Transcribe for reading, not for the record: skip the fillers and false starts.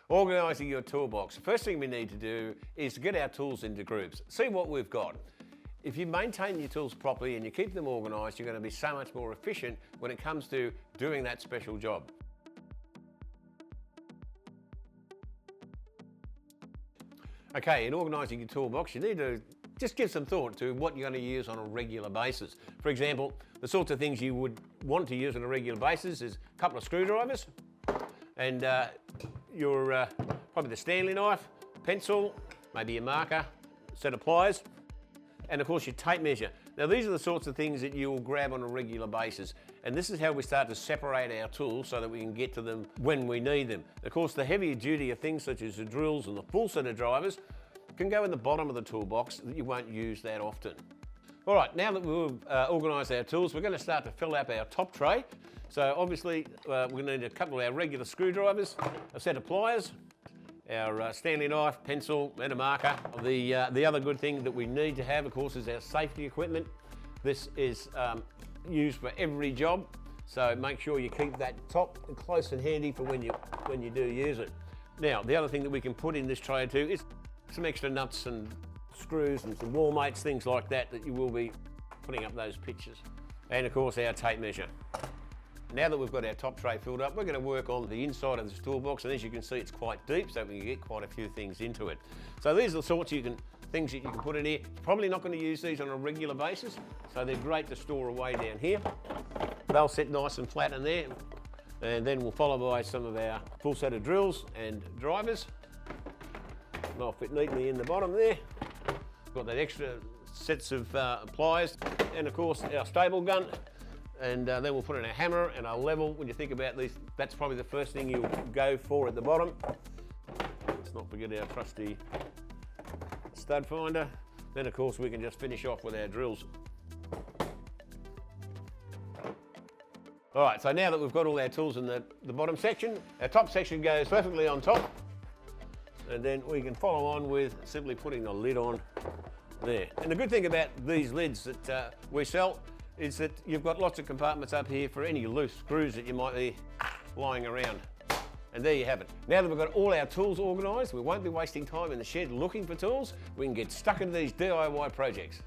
Organising your toolbox. The first thing we need to do is to get our tools into groups. See what we've got. If you maintain your tools properly and you keep them organised, you're going to be so much more efficient when it comes to doing that special job. Okay, in organising your toolbox, you need to just give some thought to what you're going to use on a regular basis. For example, the sorts of things you would want to use on a regular basis is a couple of screwdrivers and your probably the Stanley knife, pencil, maybe a marker, set of pliers, and of course your tape measure. Now these are the sorts of things that you will grab on a regular basis, and this is how we start to separate our tools so that we can get to them when we need them. Of course, the heavier duty of things such as the drills and the full set of drivers can go in the bottom of the toolbox that you won't use that often. All right, now that we've organised our tools, we're going to start to fill up our top tray. So obviously we're going to need a couple of our regular screwdrivers, a set of pliers, our Stanley knife, pencil and a marker. The other good thing that we need to have, of course, is our safety equipment. This is used for every job, so make sure you keep that top close and handy for when you do use it. Now, the other thing that we can put in this tray too is some extra nuts and screws and some wall mates, things like that you will be putting up those pictures. And of course our tape measure. Now that we've got our top tray filled up, we're going to work on the inside of this toolbox, and as you can see it's quite deep, so we can get quite a few things into it. So these are the sorts of things that you can put in here. Probably not going to use these on a regular basis, so they're great to store away down here. They'll sit nice and flat in there, and then we'll follow by some of our full set of drills and drivers. They'll fit neatly in the bottom there. Got that extra sets of pliers, and of course our stable gun, and then we'll put in a hammer and a level. When you think about these, that's probably the first thing you'll go for at the bottom. Let's not forget our trusty stud finder. Then of course we can just finish off with our drills. All right, so now that we've got all our tools in the bottom section, our top section goes perfectly on top, and then we can follow on with simply putting the lid on there. And the good thing about these lids that we sell is that you've got lots of compartments up here for any loose screws that you might be lying around. And there you have it. Now that we've got all our tools organised, we won't be wasting time in the shed looking for tools. We can get stuck into these DIY projects.